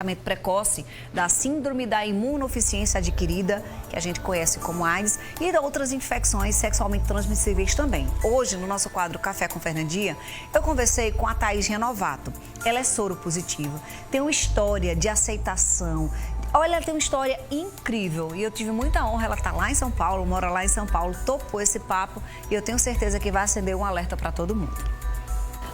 tratamento precoce da síndrome da imunodeficiência adquirida, que a gente conhece como AIDS, e de outras infecções sexualmente transmissíveis também. Hoje, no nosso quadro Café com Fernandinha, eu conversei com a Thaís Renovato. Ela é soro positiva, tem uma história de aceitação. Olha, ela tem uma história incrível e eu tive muita honra, ela está lá em São Paulo, mora lá em São Paulo, topou esse papo e eu tenho certeza que vai acender um alerta para todo mundo.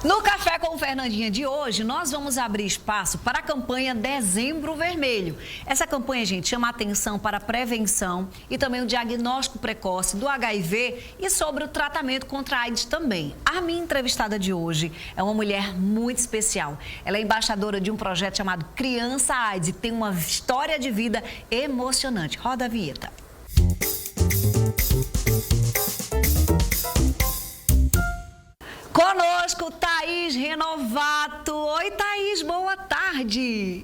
No Café com Fernandinha de hoje, nós vamos abrir espaço para a campanha Dezembro Vermelho. Essa campanha, gente, chama a atenção para a prevenção e também o diagnóstico precoce do HIV e sobre o tratamento contra a AIDS também. A minha entrevistada de hoje é uma mulher muito especial. Ela é embaixadora de um projeto chamado Criança AIDS e tem uma história de vida emocionante. Roda a vinheta. Conosco, Thaís Renovato. Oi, Thaís, boa tarde.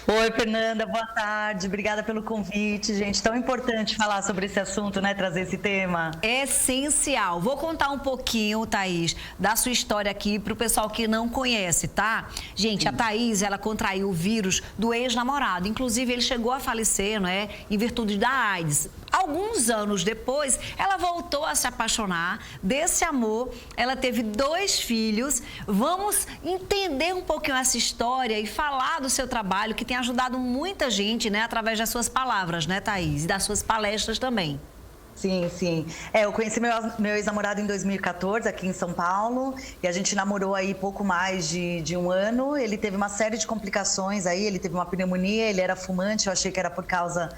Oi, Fernanda, boa tarde. Obrigada pelo convite, gente. Tão importante falar sobre esse assunto, né? Trazer esse tema. Essencial. Vou contar um pouquinho, Thaís, da sua história aqui para o pessoal que não conhece, tá? Gente, sim. A Thaís, ela contraiu o vírus do ex-namorado. Inclusive, ele chegou a falecer, né? Em virtude da AIDS. Alguns anos depois, ela voltou a se apaixonar desse amor. Ela teve 2 filhos. Vamos entender um pouquinho essa história e falar do seu trabalho, que tem ajudado muita gente, né? Através das suas palavras, né, Thaís? E das suas palestras também. Sim, sim. Eu conheci meu ex-namorado em 2014, aqui em São Paulo, e a gente namorou aí pouco mais de um ano. Ele teve uma série de complicações aí, ele teve uma pneumonia, ele era fumante, eu achei que era por causa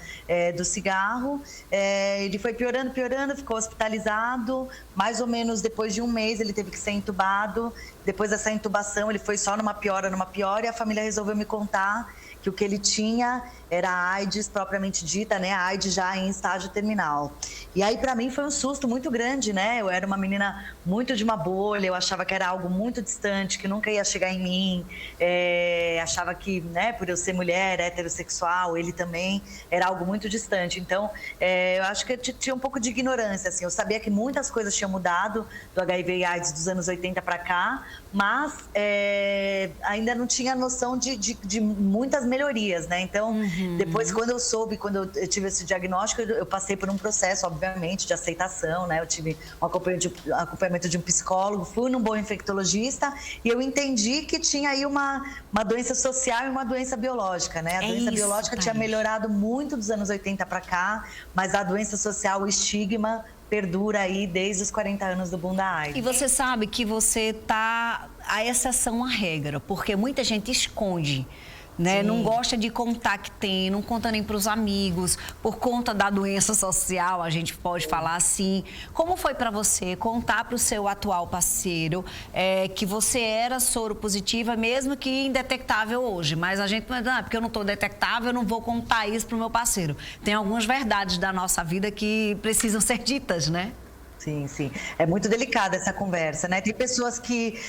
do cigarro. Ele foi piorando, ficou hospitalizado. Mais ou menos depois de um mês ele teve que ser entubado. Depois dessa intubação ele foi só numa piora, e a família resolveu me contar que o que ele tinha era a AIDS propriamente dita, né? A AIDS já em estágio terminal. E aí, para mim, foi um susto muito grande, né? Eu era uma menina muito de uma bolha, eu achava que era algo muito distante, que nunca ia chegar em mim. Achava que, né, por eu ser mulher, heterossexual, ele também era algo muito distante. Então, eu acho que eu tinha um pouco de ignorância, assim. Eu sabia que muitas coisas tinham mudado do HIV e AIDS dos anos 80 para cá, mas ainda não tinha noção de muitas melhorias, né? Então, depois, quando eu tive esse diagnóstico, eu passei por um processo, obviamente, de aceitação, né? Eu tive um acompanhamento de um psicólogo, fui num bom infectologista e eu entendi que tinha aí uma doença social e uma doença biológica, né? A doença biológica tinha melhorado muito dos anos 80 para cá, mas a doença social, o estigma, perdura aí desde os 40 anos do boom da AIDS. E você sabe que você tá a exceção à regra, porque muita gente esconde, né? Não gosta de contar que tem, não conta nem para os amigos, por conta da doença social, a gente pode falar assim. Como foi para você contar para o seu atual parceiro que você era soro positiva, mesmo que indetectável hoje? Mas a gente, porque eu não estou detectável, eu não vou contar isso para o meu parceiro. Tem algumas verdades da nossa vida que precisam ser ditas, né? Sim, sim. É muito delicada essa conversa, né? Tem pessoas que,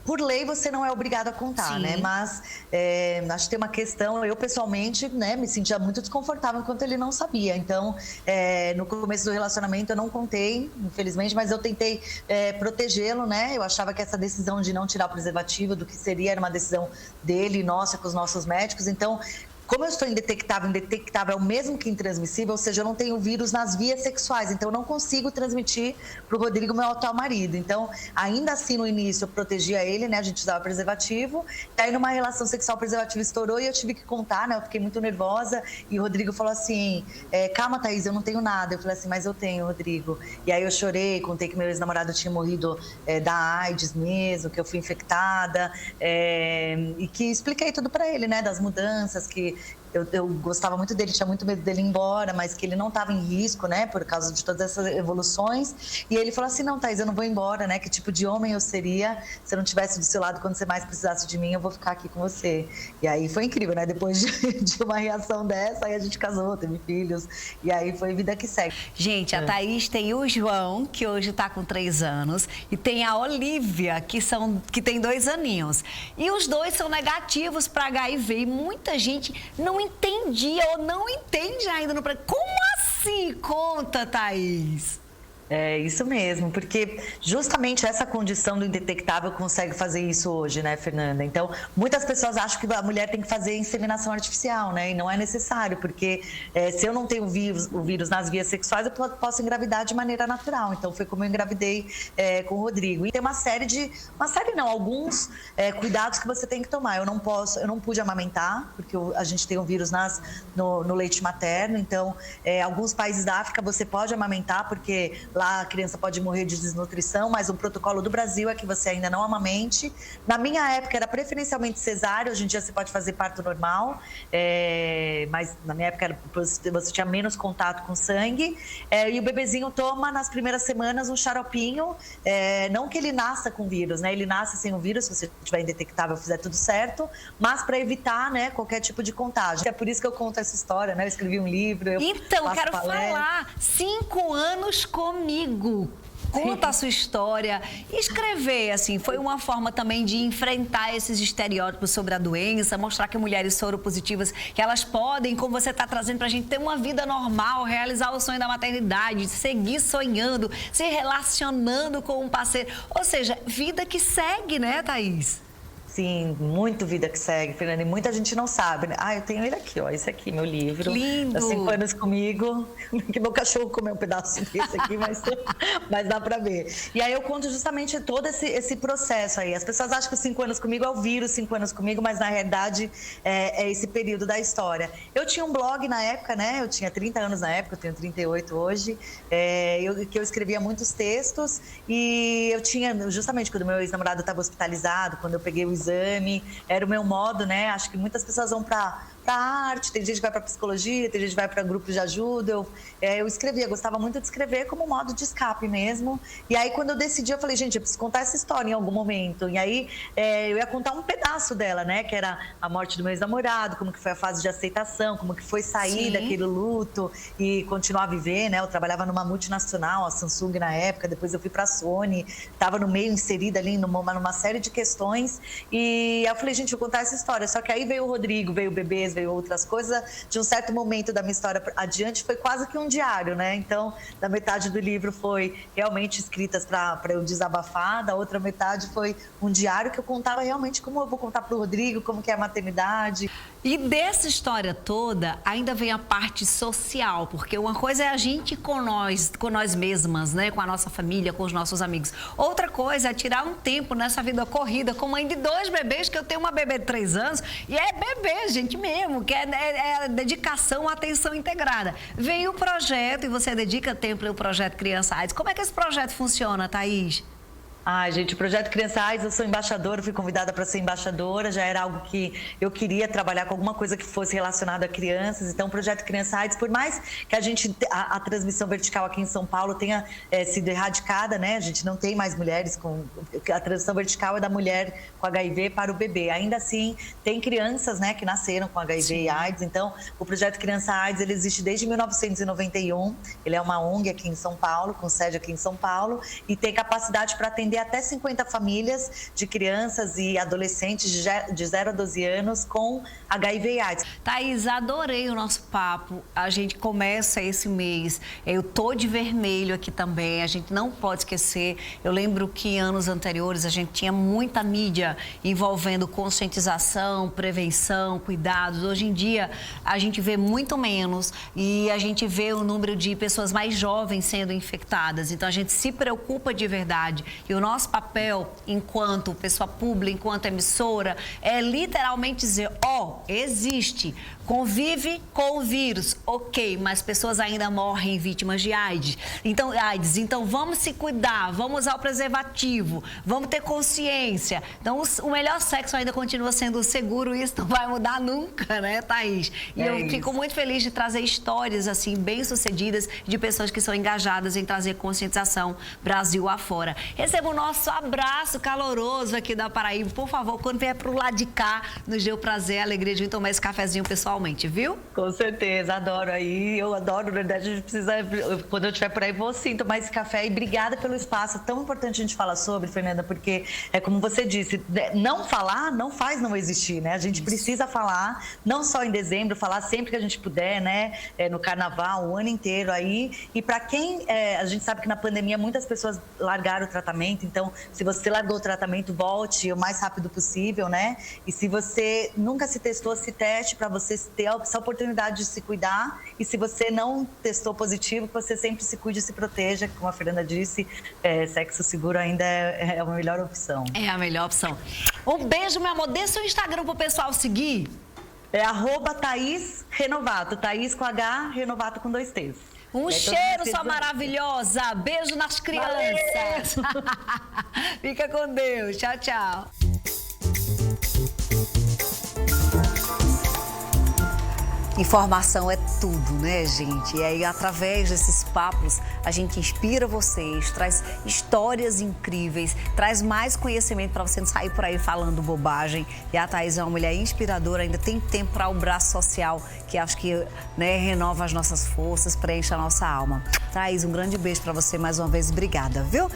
por lei, você não é obrigado a contar, sim, né? Mas acho que tem uma questão, eu pessoalmente, né, me sentia muito desconfortável enquanto ele não sabia. Então, no começo do relacionamento eu não contei, infelizmente, mas eu tentei protegê-lo, né? Eu achava que essa decisão de não tirar o preservativo do que seria era uma decisão dele, nossa, com os nossos médicos. Então, como eu estou indetectável mesmo que intransmissível, ou seja, eu não tenho vírus nas vias sexuais, então eu não consigo transmitir para o Rodrigo, meu atual marido. Então, ainda assim, no início, eu protegia ele, né? A gente usava preservativo. E aí, numa relação sexual, o preservativo estourou e eu tive que contar, né? Eu fiquei muito nervosa. E o Rodrigo falou assim, calma, Thaís, eu não tenho nada. Eu falei assim, mas eu tenho, Rodrigo. E aí eu chorei, contei que meu ex-namorado tinha morrido da AIDS mesmo, que eu fui infectada. E que expliquei tudo para ele, né? Das mudanças, que eu gostava muito dele, tinha muito medo dele ir embora, mas que ele não estava em risco, né, por causa de todas essas evoluções. E ele falou assim, não, Thaís, eu não vou embora, né, que tipo de homem eu seria se eu não estivesse do seu lado quando você mais precisasse de mim, eu vou ficar aqui com você. E aí foi incrível, né, depois de uma reação dessa, aí a gente casou, teve filhos, e aí foi vida que segue. Gente, a Thaís tem o João, que hoje está com 3 anos, e tem a Olivia, que tem 2 aninhos. E os 2 são negativos para HIV, e muita gente não entendia ou não entende ainda no... Como assim? Conta, Thaís. É isso mesmo, porque justamente essa condição do indetectável consegue fazer isso hoje, né, Fernanda? Então, muitas pessoas acham que a mulher tem que fazer inseminação artificial, né? E não é necessário, porque se eu não tenho o vírus nas vias sexuais, eu posso engravidar de maneira natural. Então, foi como eu engravidei com o Rodrigo. E tem alguns cuidados que você tem que tomar. Eu não pude amamentar, porque a gente tem o vírus no leite materno. Então, alguns países da África você pode amamentar, porque lá a criança pode morrer de desnutrição, mas o protocolo do Brasil é que você ainda não amamente. Na minha época era preferencialmente cesárea, hoje em dia você pode fazer parto normal, mas na minha época você tinha menos contato com sangue. E o bebezinho toma nas primeiras semanas um xaropinho, não que ele nasça com vírus, né? Ele nasce sem o vírus, se você tiver indetectável, fizer tudo certo, mas para evitar, né, qualquer tipo de contágio. É por isso que eu conto essa história, né? Eu escrevi um livro. Então, quero falar 5 anos comigo. Conta a sua história. Escrever, assim, foi uma forma também de enfrentar esses estereótipos sobre a doença, mostrar que mulheres soropositivas, que elas podem, como você está trazendo pra gente, ter uma vida normal, realizar o sonho da maternidade, seguir sonhando, se relacionando com um parceiro. Ou seja, vida que segue, né, Thaís? Sim, muito vida que segue, Fernanda, e muita gente não sabe, né? Eu tenho ele aqui, ó, esse aqui, meu livro. Lindo! Há 5 anos comigo, que meu cachorro comeu um pedaço desse aqui, mas dá pra ver. E aí eu conto justamente todo esse processo aí. As pessoas acham que os 5 anos comigo é o vírus, 5 anos comigo, mas na realidade é esse período da história. Eu tinha um blog na época, né? Eu tinha 30 anos na época, eu tenho 38 hoje, que eu escrevia muitos textos e eu tinha, justamente quando meu ex-namorado estava hospitalizado, quando eu peguei o exame, era o meu modo, né? Acho que muitas pessoas vão para arte, tem gente que vai para psicologia, tem gente que vai para grupos de ajuda. Eu escrevia, gostava muito de escrever como modo de escape mesmo. E aí, quando eu decidi, eu falei, gente, eu preciso contar essa história em algum momento. E aí, eu ia contar um pedaço dela, né? Que era a morte do meu ex-namorado, como que foi a fase de aceitação, como que foi sair daquele luto e continuar a viver, né? Eu trabalhava numa multinacional, a Samsung na época, depois eu fui para a Sony, estava no meio, inserida ali numa série de questões. E eu falei, gente, eu vou contar essa história. Só que aí veio o Rodrigo, veio o Bebês, veio outras coisas. De um certo momento da minha história adiante, foi quase que um diário, né? Então, da metade do livro foi realmente escritas para eu desabafar, da outra metade foi um diário que eu contava realmente como eu vou contar para o Rodrigo, como que é a maternidade. E dessa história toda, ainda vem a parte social, porque uma coisa é a gente com nós mesmas, né? Com a nossa família, com os nossos amigos. Outra coisa é tirar um tempo nessa vida corrida, com mãe de 2 bebês, que eu tenho uma bebê de 3 anos, e é bebê, gente mesmo, que é dedicação, atenção integrada. Vem o projeto e você dedica tempo para o projeto Criança AIDS. Como é que esse projeto funciona, Thaís? Gente, o Projeto Criança AIDS, eu sou embaixadora, fui convidada para ser embaixadora, já era algo que eu queria trabalhar com alguma coisa que fosse relacionada a crianças. Então, o Projeto Criança AIDS, por mais que a transmissão vertical aqui em São Paulo tenha sido erradicada, né? A gente não tem mais mulheres a transmissão vertical é da mulher com HIV para o bebê. Ainda assim, tem crianças, né, que nasceram com HIV e AIDS. Então, o Projeto Criança AIDS, ele existe desde 1991. Ele é uma ONG aqui em São Paulo, com sede aqui em São Paulo, e tem capacidade para atender até 50 famílias de crianças e adolescentes de 0 a 12 anos com HIV e AIDS. Thaís, adorei o nosso papo. A gente começa esse mês. Eu tô de vermelho aqui também, a gente não pode esquecer. Eu lembro que em anos anteriores a gente tinha muita mídia envolvendo conscientização, prevenção, cuidados. Hoje em dia a gente vê muito menos e a gente vê o número de pessoas mais jovens sendo infectadas. Então a gente se preocupa de verdade. E o nosso papel, enquanto pessoa pública, enquanto emissora, é literalmente dizer, existe, convive com o vírus, ok, mas pessoas ainda morrem vítimas de AIDS. Então vamos se cuidar, vamos usar o preservativo, vamos ter consciência. Então o melhor sexo ainda continua sendo seguro e isso não vai mudar nunca, né, Thaís? E eu fico muito feliz de trazer histórias assim bem-sucedidas de pessoas que são engajadas em trazer conscientização Brasil afora. Recebo nosso abraço caloroso aqui da Paraíba. Por favor, quando vier pro lado de cá, nos dê o prazer, a alegria de vir tomar esse cafezinho pessoalmente, viu? Com certeza, adoro aí. Eu adoro, na verdade, a gente precisa, quando eu estiver por aí, vou sim tomar esse café. E obrigada pelo espaço. É tão importante a gente falar sobre, Fernanda, porque é como você disse, não falar não faz não existir, né? A gente precisa falar, não só em dezembro, falar sempre que a gente puder, né? No carnaval, o ano inteiro aí. E para quem, a gente sabe que na pandemia muitas pessoas largaram o tratamento, então se você largou o tratamento, volte o mais rápido possível, né? E se você nunca se testou, se teste para você ter essa oportunidade de se cuidar. E se você não testou positivo, que você sempre se cuide e se proteja, como a Fernanda disse, sexo seguro ainda é a melhor opção. É a melhor opção. Um beijo, meu amor. Dê seu Instagram pro pessoal seguir. É @Thaís Renovato. Thaís com H, Renovato com 2 T's. Um cheiro, sua maravilhosa. Beijo nas crianças. Fica com Deus. Tchau, tchau. Informação é tudo, né, gente? E aí, através desses papos, a gente inspira vocês, traz histórias incríveis, traz mais conhecimento para você não sair por aí falando bobagem. E a Thaís é uma mulher inspiradora, ainda tem tempo para o braço social, que acho que, né, renova as nossas forças, preenche a nossa alma. Thaís, um grande beijo para você mais uma vez. Obrigada, viu?